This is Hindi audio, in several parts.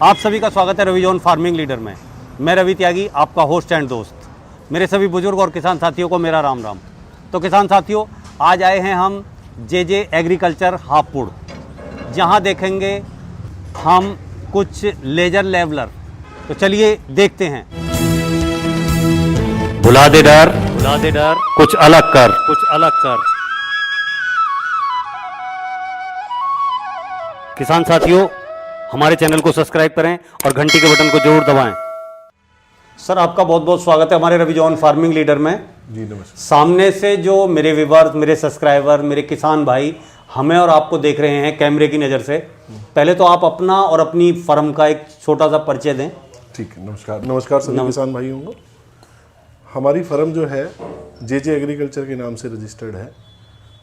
आप सभी का स्वागत है रवि जोन फार्मिंग लीडर में। मैं रवि त्यागी, आपका होस्ट एंड दोस्त। मेरे सभी बुजुर्ग और किसान साथियों को मेरा राम राम। तो किसान साथियों, आज आए हैं हम जे एग्रीकल्चर हापुड़, जहां देखेंगे हम कुछ लेजर लेवलर। तो चलिए देखते हैं। भुला दे डर कुछ अलग कर। किसान साथियों, हमारे चैनल को सब्सक्राइब करें और घंटी के बटन को जरूर दबाएं। सर, आपका बहुत बहुत स्वागत है हमारे रवि जोन फार्मिंग लीडर में। जी नमस्कार। सामने से जो मेरे व्यूअर्स, मेरे सब्सक्राइबर, मेरे किसान भाई हमें और आपको देख रहे हैं कैमरे की नज़र से, पहले तो आप अपना और अपनी फर्म का एक छोटा सा परिचय दें। ठीक है, नमस्कार सभी किसान भाइयों को। हमारी फर्म जो है जे एग्रीकल्चर के नाम से रजिस्टर्ड है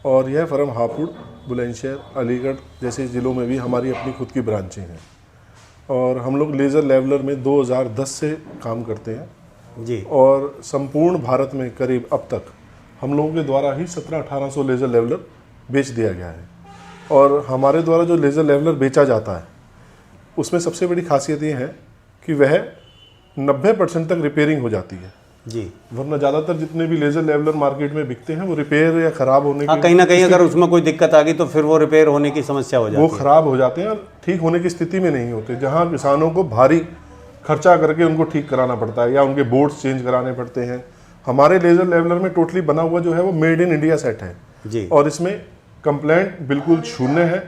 और यह फर्म हापुड़, बुलंदशहर, अलीगढ़ जैसे ज़िलों में भी हमारी अपनी खुद की ब्रांचें हैं। और हम लोग लेज़र लेवलर में 2010 से काम करते हैं जी। और संपूर्ण भारत में करीब अब तक हम लोगों के द्वारा ही 1700-1800 लेज़र लेवलर बेच दिया गया है। और हमारे द्वारा जो लेज़र लेवलर बेचा जाता है उसमें सबसे बड़ी खासियत ये है कि वह 90% तक रिपेयरिंग हो जाती है जी। वरना ज़्यादातर जितने भी लेज़र लेवलर मार्केट में बिकते हैं वो रिपेयर या ख़राब होने की, कहीं ना कहीं अगर उसमें कोई दिक्कत आ गई तो फिर वो रिपेयर होने की समस्या हो जाती है, वो ख़राब हो जाते हैं और ठीक होने की स्थिति में नहीं होते, जहाँ किसानों को भारी खर्चा करके उनको ठीक कराना पड़ता है या उनके बोर्ड्स चेंज कराने पड़ते हैं। हमारे लेज़र लेवलर में टोटली बना हुआ जो है वो मेड इन इंडिया सेट है जी। और इसमें कंप्लेंट बिल्कुल शून्य है।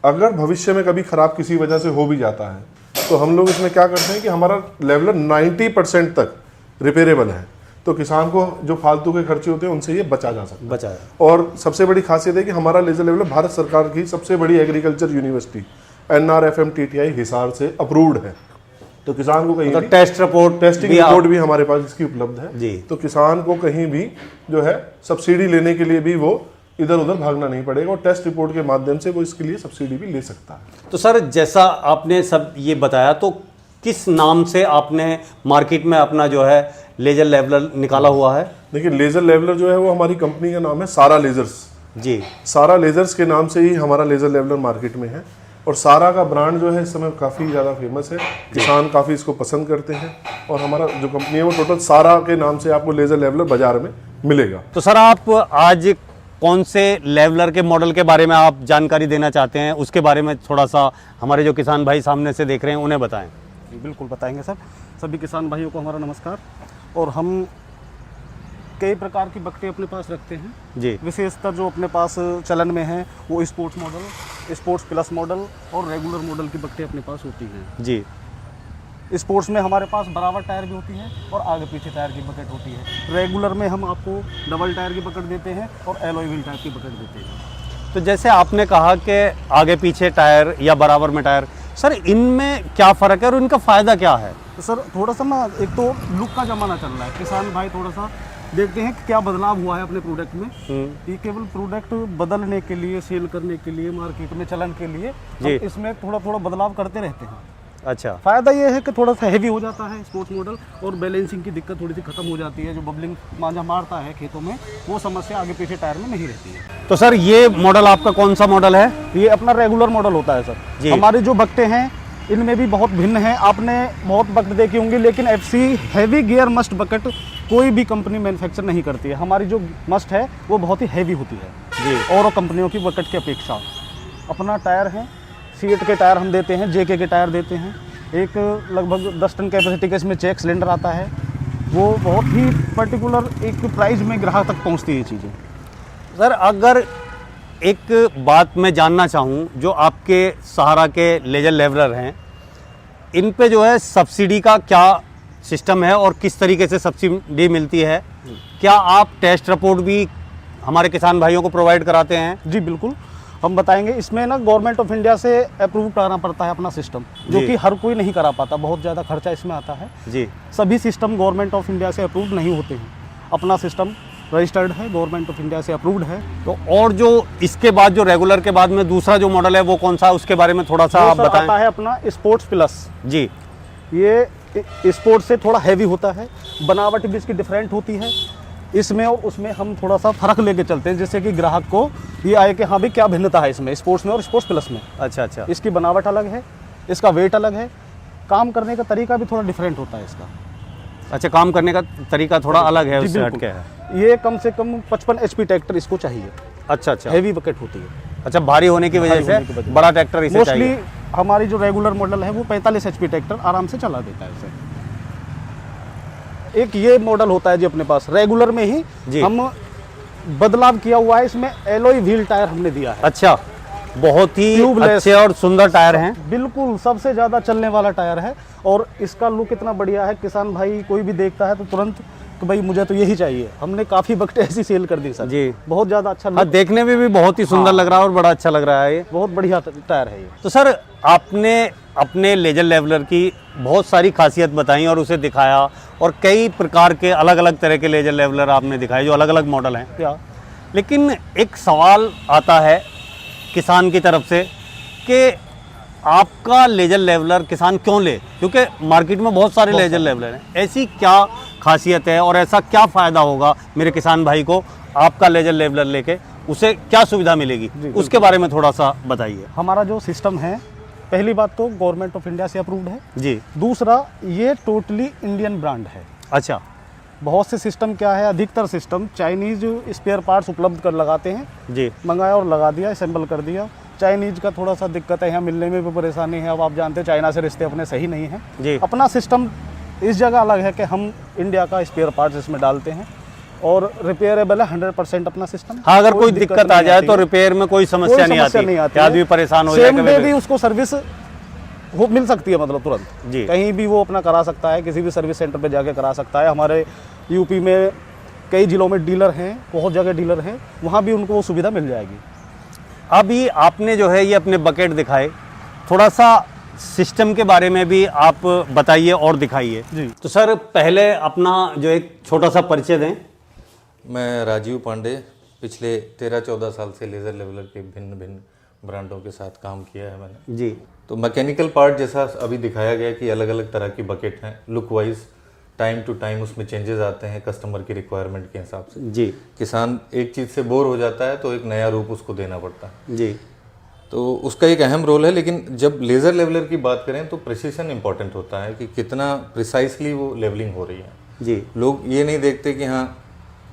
अगर भविष्य में कभी ख़राब किसी वजह से हो भी जाता है तो हम लोग इसमें क्या करते हैं कि हमारा लेवलर 90% तक रिपेयरेबल है, तो किसान को जो फालतू के खर्चे होते हैं उनसे ये बचा जा सकता है। और सबसे बड़ी खासियत है कि हमारा लेज़र लेवलर भारत सरकार की सबसे बड़ी एग्रीकल्चर यूनिवर्सिटी NRFMTTI हिसार से अप्रूव्ड है। तो किसान को कहीं तो टेस्टिंग रिपोर्ट भी हमारे पास इसकी उपलब्ध है जी। तो किसान को कहीं भी जो है सब्सिडी लेने के लिए भी वो इधर उधर भागना नहीं पड़ेगा और टेस्ट रिपोर्ट के माध्यम से वो इसके लिए सब्सिडी भी ले सकता है। तो सर, जैसा आपने सब ये बताया, तो किस नाम से आपने मार्केट में अपना जो है लेजर लेवलर निकाला हुआ है? देखिए, लेज़र लेवलर जो है वो हमारी कंपनी का नाम है सारा लेजर्स जी। सारा लेजर्स के नाम से ही हमारा लेज़र लेवलर मार्केट में है और सारा का ब्रांड जो है इस समय काफ़ी ज़्यादा फेमस है, किसान काफ़ी इसको पसंद करते हैं और हमारा जो कंपनी है वो टोटल सारा के नाम से आपको लेज़र लेवलर बाजार में मिलेगा। तो सर, आप आज कौन से लेवलर के मॉडल के बारे में आप जानकारी देना चाहते हैं, उसके बारे में थोड़ा सा हमारे जो किसान भाई सामने से देख रहे हैं उन्हें बताएं। बिल्कुल बताएंगे सर। सभी किसान भाइयों को हमारा नमस्कार। और हम कई प्रकार की बकटे अपने पास रखते हैं जी। विशेषतर जो अपने पास चलन में है वो sports model, sports plus model और रेगुलर मॉडल की बकटे अपने पास होती हैं जी। स्पोर्ट्स में हमारे पास बराबर टायर भी होती है और आगे पीछे टायर की बकेट होती है। रेगुलर में हम आपको डबल टायर की बकेट देते हैं और एलॉय व्हील टाइप की बकेट देते हैं। तो जैसे आपने कहा कि आगे पीछे टायर या बराबर में टायर, सर इनमें क्या फ़र्क है और इनका फ़ायदा क्या है? तो सर थोड़ा सा ना, एक तो लुक का ज़माना चल रहा है, किसान भाई थोड़ा सा देखते हैं कि क्या बदलाव हुआ है अपने प्रोडक्ट में। ये केवल प्रोडक्ट बदलने के लिए, सेल करने के लिए, मार्केट में चलन के लिए हम इसमें थोड़ा थोड़ा बदलाव करते रहते हैं। अच्छा। फ़ायदा ये है कि थोड़ा सा हैवी हो जाता है स्पोर्ट्स मॉडल और बैलेंसिंग की दिक्कत थोड़ी सी खत्म हो जाती है। जो बबलिंग मांझा मारता है खेतों में वो समस्या आगे पीछे टायर में नहीं रहती है। तो सर, ये मॉडल आपका कौन सा मॉडल है? ये अपना रेगुलर मॉडल होता है सर। हमारे जो बकटे हैं इनमें भी बहुत भिन्न हैं। आपने बहुत बकट देखी होंगी, लेकिन FC heavy gear must bucket कोई भी कंपनी मैन्युफैक्चर नहीं करती है। हमारी जो मस्ट है वो बहुत ही हैवी होती है जी और कंपनियों की बकेट की अपेक्षा। अपना टायर है, सीट के टायर हम देते हैं, JK के टायर देते हैं। एक लगभग 10 टन कैपेसिटी का इसमें चेक सिलेंडर आता है। वो बहुत ही पर्टिकुलर एक प्राइस में ग्राहक तक पहुंचती है ये चीज़ें। सर, अगर एक बात मैं जानना चाहूँ, जो आपके सहारा के लेजर लेवलर हैं, इन पे जो है सब्सिडी का क्या सिस्टम है और किस तरीके से सब्सिडी मिलती है? क्या आप टेस्ट रिपोर्ट भी हमारे किसान भाइयों को प्रोवाइड कराते हैं? जी बिल्कुल, हम बताएंगे। इसमें ना गवर्नमेंट ऑफ इंडिया से अप्रूव कराना पड़ता है अपना सिस्टम, जो कि हर कोई नहीं करा पाता, बहुत ज़्यादा खर्चा इसमें आता है जी। सभी सिस्टम गवर्नमेंट ऑफ इंडिया से अप्रूव नहीं होते हैं। अपना सिस्टम रजिस्टर्ड है, गवर्नमेंट ऑफ इंडिया से अप्रूव्ड है। तो और जो इसके बाद जो रेगुलर के बाद में दूसरा जो मॉडल है वो कौन सा है, उसके बारे में थोड़ा सा आप बताएं। आता है अपना स्पोर्ट्स प्लस जी। ये स्पोर्ट्स से थोड़ा हैवी होता है, बनावट भी इसकी डिफरेंट होती है। इसमें और उसमें हम थोड़ा सा फर्क लेके चलते हैं, जिससे कि ग्राहक को ये आए कि हाँ भाई क्या भिन्नता है इसमें स्पोर्ट्स में और स्पोर्ट्स प्लस में। अच्छा। इसकी बनावट अलग है, इसका वेट अलग है, काम करने का तरीका भी थोड़ा डिफरेंट होता है इसका। अच्छा, काम करने का तरीका थोड़ा अलग है, जी, उससे बिल्कुल। हटके है। ये कम से कम 55 HP ट्रैक्टर इसको चाहिए, अच्छा अच्छा हैवी बकेट होती है। अच्छा, भारी होने की वजह भारी होने की से वजह बड़ा ट्रैक्टर इसे मोस्टली चाहिए। हमारी जो रेगुलर मॉडल है वो 45 HP ट्रैक्टर आराम से चला देता है इसे। एक ये मॉडल होता है जी अपने पास रेगुलर में ही जी। हम बदलाव किया हुआ है, इसमें एलॉय व्हील टायर हमने दिया है। अच्छा, बहुत ही Tubeless। अच्छे और सुंदर टायर हैं। बिल्कुल सबसे ज़्यादा चलने वाला टायर है और इसका लुक इतना बढ़िया है, किसान भाई कोई भी देखता है तो तुरंत कि भाई मुझे तो यही चाहिए। हमने काफ़ी बकेट ऐसी सेल कर दी सर जी। बहुत ज़्यादा अच्छा हाँ, लुक, देखने में भी बहुत ही सुंदर लग रहा है और बड़ा अच्छा लग रहा है ये। बहुत बढ़िया टायर है ये। तो सर, आपने अपने लेजर लेवलर की बहुत सारी खासियत बताई और उसे दिखाया, और कई प्रकार के अलग अलग तरह के लेजर लेवलर आपने दिखाए जो अलग अलग मॉडल हैं। क्या लेकिन एक सवाल आता है किसान की तरफ से कि आपका लेजर लेवलर किसान क्यों ले, क्योंकि मार्केट में बहुत सारे लेजर लेवलर हैं। ऐसी क्या खासियत है और ऐसा क्या फ़ायदा होगा मेरे किसान भाई को आपका लेजर लेवलर लेके, उसे क्या सुविधा मिलेगी, उसके बारे में थोड़ा सा बताइए। हमारा जो सिस्टम है, पहली बात तो गवर्नमेंट ऑफ इंडिया से अप्रूव्ड है। जी। दूसरा, ये टोटली इंडियन ब्रांड है। अच्छा। बहुत से सिस्टम क्या है, अधिकतर सिस्टम चाइनीज स्पेयर पार्ट्स उपलब्ध कर लगाते हैं, जी। मंगाया और लगा दिया, असेंबल कर दिया। चाइनीज का थोड़ा सा दिक्कत है, यहाँ मिलने में भी परेशानी है। अब आप जानते हैं चाइना से रिश्ते अपने सही नहीं हैं। जी। अपना सिस्टम इस जगह अलग है कि हम इंडिया का स्पेयर पार्ट्स इसमें डालते हैं और रिपेयरेबल है 100% अपना सिस्टम। हाँ, अगर कोई दिक्कत आ नहीं जाए आती तो है। रिपेयर में कोई समस्या कोई नहीं समस्या आती, नहीं आती कि आदमी है। परेशान हो जाए सेम डे कभी भी उसको सर्विस वो मिल सकती है, मतलब तुरंत जी। कहीं भी वो अपना करा सकता है, किसी भी सर्विस सेंटर पे जाके करा सकता है। हमारे यूपी में कई जिलों में डीलर हैं, बहुत जगह डीलर हैं, वहाँ भी उनको वो सुविधा मिल जाएगी। अभी आपने जो है ये अपने बकेट दिखाए, थोड़ा सा सिस्टम के बारे में भी आप बताइए और दिखाइए। जी। तो सर, पहले अपना जो एक छोटा सा परिचय दें। मैं राजीव पांडे, पिछले 13-14 साल से लेज़र लेवलर के भिन्न भिन्न ब्रांडों के साथ काम किया है मैंने। जी। तो मैकेनिकल पार्ट जैसा अभी दिखाया गया कि अलग अलग तरह की बकेट हैं, look wise time to time उसमें चेंजेस आते हैं कस्टमर की रिक्वायरमेंट के हिसाब से। जी। किसान एक चीज़ से बोर हो जाता है तो एक नया रूप उसको देना पड़ता है, जी। तो उसका एक अहम रोल है। लेकिन जब लेज़र लेवलर की बात करें तो प्रिसीशन इंपॉर्टेंट होता है कि कितना प्रिसाइसली वो लेवलिंग हो रही है। जी। लोग ये नहीं देखते कि हाँ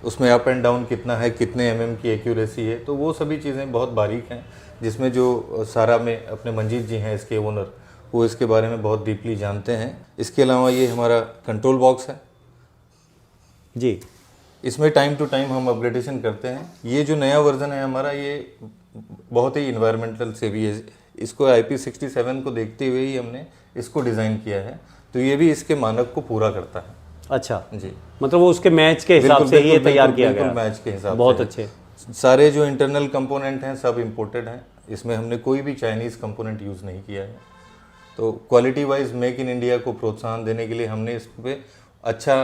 उसमें अप एंड डाउन कितना है, कितने mm की एक्यूरेसी है, तो वो सभी चीज़ें बहुत बारीक हैं, जिसमें जो सारा में अपने मंजीत जी हैं इसके ओनर, वो इसके बारे में बहुत डीपली जानते हैं। इसके अलावा ये हमारा कंट्रोल बॉक्स है जी। इसमें टाइम टू टाइम हम अपग्रेडेशन करते हैं। ये जो नया वर्जन है हमारा, ये बहुत ही इन्वायरमेंटल सेवी है। इसको IP67 को देखते हुए ही हमने इसको डिज़ाइन किया है, तो ये भी इसके मानक को पूरा करता है। अच्छा जी, मतलब वो उसके मैच के हिसाब से ये तैयार किया गया। मैच के हिसाब से बहुत अच्छे। सारे जो इंटरनल कंपोनेंट हैं सब इंपोर्टेड हैं, इसमें हमने कोई भी चाइनीज़ कंपोनेंट यूज़ नहीं किया है। तो quality wise make in India को प्रोत्साहन देने के लिए हमने इस पे अच्छा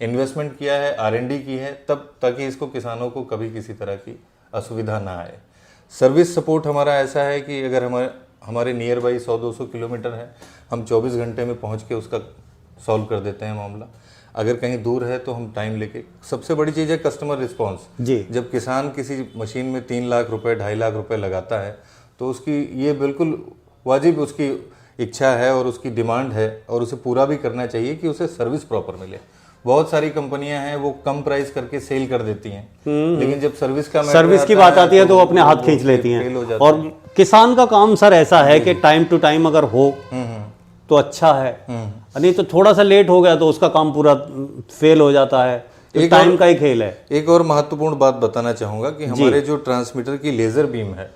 इन्वेस्टमेंट किया है, R&D की है, तब ताकि इसको किसानों को कभी किसी तरह की असुविधा ना आए। सर्विस सपोर्ट हमारा ऐसा है कि अगर हमारे नियर बाई 100-200 किलोमीटर है, हम 24 घंटे में पहुंच के उसका सॉल्व कर देते हैं मामला। अगर कहीं दूर है तो हम टाइम लेके। सबसे बड़ी चीज़ है कस्टमर रिस्पॉन्स। जी। जब किसान किसी मशीन में 3 लाख रुपए 2.5 लाख रुपए लगाता है तो उसकी ये बिल्कुल वाजिब उसकी इच्छा है और उसकी डिमांड है, और उसे पूरा भी करना चाहिए कि उसे सर्विस प्रॉपर मिले। बहुत सारी कंपनियां हैं वो कम प्राइस करके सेल कर देती हैं, लेकिन जब सर्विस का सर्विस की बात आती है तो वो अपने हाथ खींच लेती हैं। और किसान का काम सर ऐसा है कि टाइम टू टाइम अगर हो तो अच्छा है, नहीं तो थोड़ा सा लेट हो गया तो उसका काम पूरा फेल हो जाता है। तो टाइम का ही खेल है। एक और महत्वपूर्ण बात बताना चाहूँगा कि हमारे जो ट्रांसमीटर की लेज़र बीम है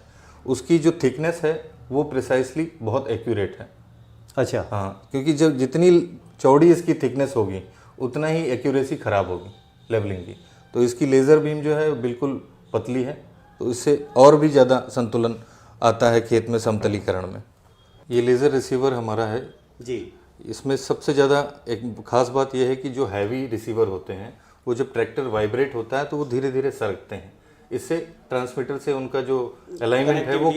उसकी जो थिकनेस है वो प्रिसाइसली बहुत एक्यूरेट है। अच्छा। हाँ, क्योंकि जब जितनी चौड़ी इसकी थिकनेस होगी उतना ही एक्यूरेसी ख़राब होगी लेवलिंग की। तो इसकी लेज़र बीम जो है बिल्कुल पतली है, तो इससे और भी ज़्यादा संतुलन आता है खेत में समतलीकरण में। ये लेज़र रिसीवर हमारा है जी। इसमें सबसे ज़्यादा एक खास बात यह है कि जो हैवी रिसीवर होते हैं वो जब ट्रैक्टर वाइब्रेट होता है तो वो धीरे धीरे सरकते हैं, इससे ट्रांसमीटर से उनका जो अलाइनमेंट है वो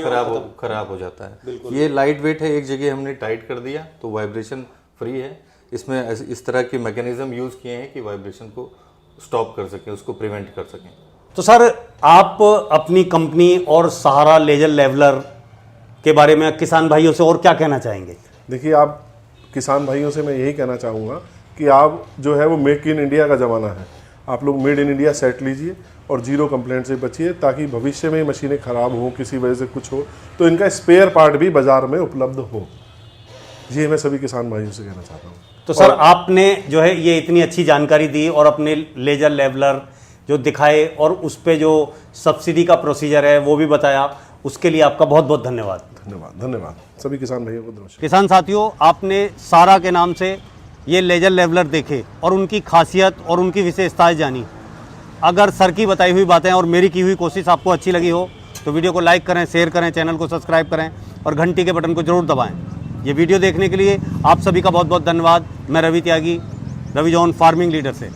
खराब हो जाता है। ये लाइट वेट है, एक जगह हमने टाइट कर दिया तो वाइब्रेशन फ्री है। इसमें इस तरह के मैकेनिज्म यूज़ किए हैं कि वाइब्रेशन को स्टॉप कर सकें, उसको प्रिवेंट कर सकें। तो सर, आप अपनी कंपनी और सहारा लेजर लेवलर के बारे में किसान भाइयों से और क्या कहना चाहेंगे? देखिए, आप किसान भाइयों से मैं यही कहना चाहूँगा कि आप जो है वो मेक इन इंडिया का ज़माना है, आप लोग मेड इन इंडिया सेट लीजिए और जीरो कंप्लेंट से बचिए, ताकि भविष्य में मशीनें ख़राब हो, किसी वजह से कुछ हो तो इनका स्पेयर पार्ट भी बाज़ार में उपलब्ध हो। ये मैं सभी किसान भाइयों से कहना चाहता हूँ। तो सर आपने जो है ये इतनी अच्छी जानकारी दी और अपने लेजर लेवलर जो दिखाए और उस पे जो सब्सिडी का प्रोसीजर है वो भी बताया, उसके लिए आपका बहुत बहुत धन्यवाद। धन्यवाद धन्यवाद सभी किसान भाइयों को नमस्कार। किसान साथियों, आपने सारा के नाम से ये लेजर लेवलर देखे और उनकी खासियत और उनकी विशेषताएं जानी। अगर सर की बताई हुई बातें और मेरी की हुई कोशिश आपको अच्छी लगी हो तो वीडियो को लाइक करें, शेयर करें, चैनल को सब्सक्राइब करें और घंटी के बटन को जरूर दबाएं। ये वीडियो देखने के लिए आप सभी का बहुत बहुत धन्यवाद। मैं रवि त्यागी, रवि जॉन फार्मिंग लीडर से।